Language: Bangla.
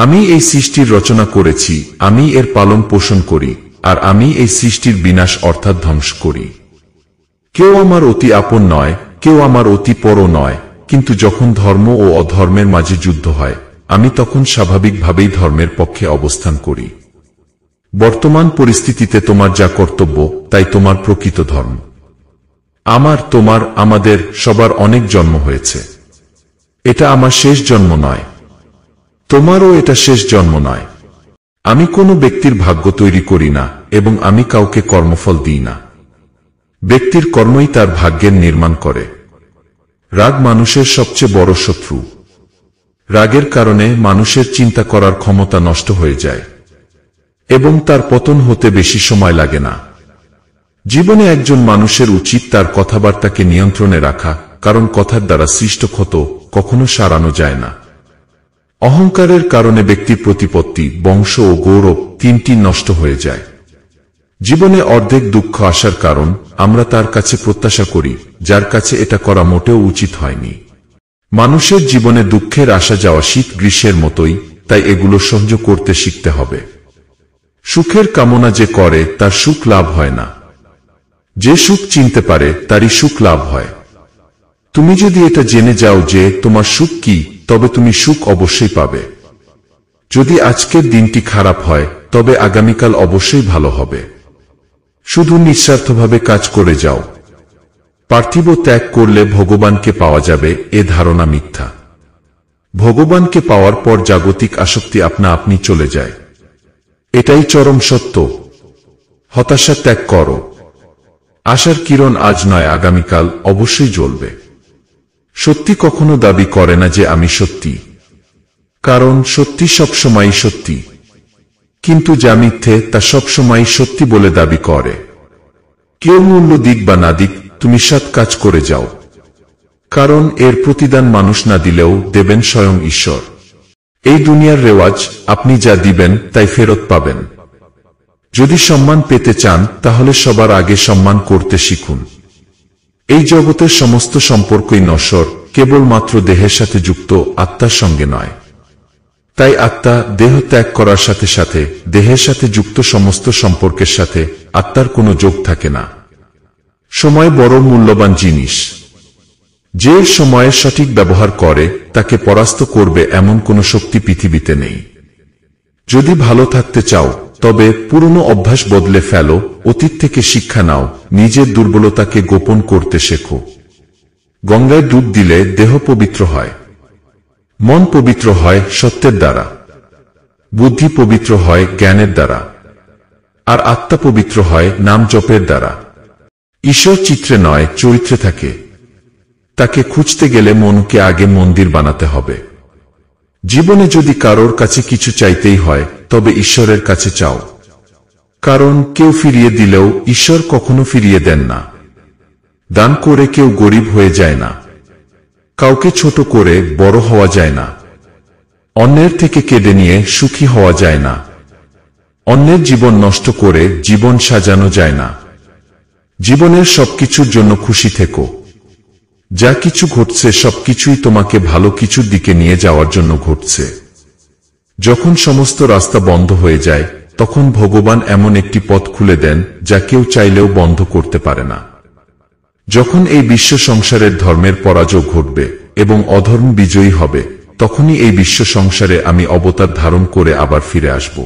আমি এই সৃষ্টির রচনা করেছি, আমি এর পালন পোষণ করি, আর আমি এই সৃষ্টির বিনাশ অর্থাৎ ধ্বংস করি। কেউ আমার অতি আপন নয়, কেউ আমার অতি পরও নয়, কিন্তু যখন ধর্ম ও অধর্মের মাঝে যুদ্ধ হয়, আমি তখন স্বাভাবিকভাবেই ধর্মের পক্ষে অবস্থান করি। বর্তমান পরিস্থিতিতে তোমার যা কর্তব্য তাই তোমার প্রকৃত ধর্ম। আমার, তোমার, আমাদের সবার অনেক জন্ম হয়েছে। এটা আমার শেষ জন্ম নয়, তোমারও এটা শেষ জন্ম নয়। আমি কোনো ব্যক্তির ভাগ্য তৈরি করি না এবং আমি কাউকে কর্মফল দিই না। ব্যক্তির কর্মই তার ভাগ্যের নির্মাণ করে। রাগ মানুষের সবচেয়ে বড় শত্রু। রাগের কারণে মানুষের চিন্তা করার ক্ষমতা নষ্ট হয়ে যায় এবং তার পতন হতে বেশি সময় লাগে না। জীবনে একজন মানুষের উচিত তার কথাবার্তাকে নিয়ন্ত্রণে রাখা, কারণ কথার দ্বারা সৃষ্ট ক্ষত কখনো সারানো যায় না। অহংকারের কারণে ব্যক্তির প্রতিপত্তি, বংশ ও গৌরব তিনটি নষ্ট হয়ে যায়। জীবনে অর্ধেক দুঃখ আসার কারণ আমরা তার কাছে প্রত্যাশা করি যার কাছে এটা করা মোটেও উচিত হয়নি। মানুষের জীবনে দুঃখের আসা যাওয়া শীত গ্রীষ্মের মতোই, তাই এগুলো সহ্য করতে শিখতে হবে। সুখের কামনা যে করে তার সুখ লাভ হয় না, যে সুখ চিনতে পারে তারই সুখ লাভ হয়। তুমি যদি এটা জেনে যাও যে তোমার সুখ কি, তবে তুমি সুখ অবশ্যই পাবে। যদি আজকের দিনটি খারাপ হয় তবে আগামীকাল অবশ্যই ভালো হবে। শুধু নিঃস্বার্থভাবে কাজ করে যাও। পার্থিব ত্যাগ করলে ভগবানকে পাওয়া যাবে, এ ধারণা মিথ্যা। ভগবানকে পাওয়ার পর জাগতিক আসক্তি আপনা আপনি চলে যায়, এটাই চরম সত্য। হতাশা ত্যাগ করো। আশার কিরণ আজ নয় আগামীকাল অবশ্যই জ্বলবে। সত্যি কখনো দাবি করে না যে আমি সত্যি, কারণ সত্যি সবসময়ই সত্যি। কিন্তু যা মিথ্যে তা সবসময়ই সত্যি বলে দাবি করে। কেউ মূল্য দিক বা না দিক, তুমি সৎ কাজ করে যাও, কারণ এর প্রতিদান মানুষ না দিলেও দেবেন স্বয়ং ঈশ্বর। এই দুনিয়ার রেওয়াজ, আপনি যা দিবেন তাই ফেরত পাবেন। যদি সম্মান পেতে চান তাহলে সবার আগে সম্মান করতে শিখুন। এই জগতের সমস্ত সম্পর্কই নশ্বর, কেবলমাত্র দেহের সাথে যুক্ত, আত্মার সঙ্গে নয়। তাই আত্মা দেহ ত্যাগ করার সাথে সাথে দেহের সাথে যুক্ত সমস্ত সম্পর্কের সাথে আত্মার কোনো যোগ থাকে না। সময় বড় মূল্যবান জিনিস। যে সময়ের সঠিক ব্যবহার করে তাকে পরাস্ত করবে এমন কোনো শক্তি পৃথিবীতে নেই। যদি ভালো থাকতে চাও তবে পুরনো অভ্যাস বদলে ফেলো, অতীত থেকে শিক্ষা নাও, নিজের দুর্বলতাকে গোপন করতে শেখো। গঙ্গায় ডুব দিলে দেহ পবিত্র হয়, মন পবিত্র হয় সত্যের দ্বারা, বুদ্ধি পবিত্র হয় জ্ঞানের দ্বারা, আর আত্মা পবিত্র হয় নাম জপের দ্বারা। ঈশ্বর চিত্রে নয় চরিত্রে থাকে। তাকে খুঁজতে গেলে মনকে আগে মন্দির বানাতে হবে। জীবনে যদি কারোর কাছে কিছু চাইতেই হয় তবে ঈশ্বরের কাছে চাও, কারণ কেউ ফিরিয়ে দিলেও ঈশ্বর কখনো ফিরিয়ে দেন না। দান করে কেউ গরিব হয়ে যায় না, কাউকে ছোট করে বড় হওয়া যায় না, অন্যের থেকে কেড়ে নিয়ে সুখী হওয়া যায় না, অন্যের জীবন নষ্ট করে জীবন সাজানো যায় না। জীবনের সবকিছুর জন্য খুশি থেকো। যা কিছু ঘটছে সবকিছুই তোমাকে ভালো কিছুর দিকে নিয়ে যাওয়ার জন্য ঘটছে। যখন সমস্ত রাস্তা বন্ধ হয়ে যায় তখন ভগবান এমন একটি পথ খুলে দেন যা কেউ চাইলেও বন্ধ করতে পারে না। যখন এই বিশ্ব সংসারের ধর্মের পরাজয় ঘটবে এবং অধর্ম বিজয়ী হবে, তখনই এই বিশ্ব সংসারে আমি অবতার ধারণ করে আবার ফিরে আসব।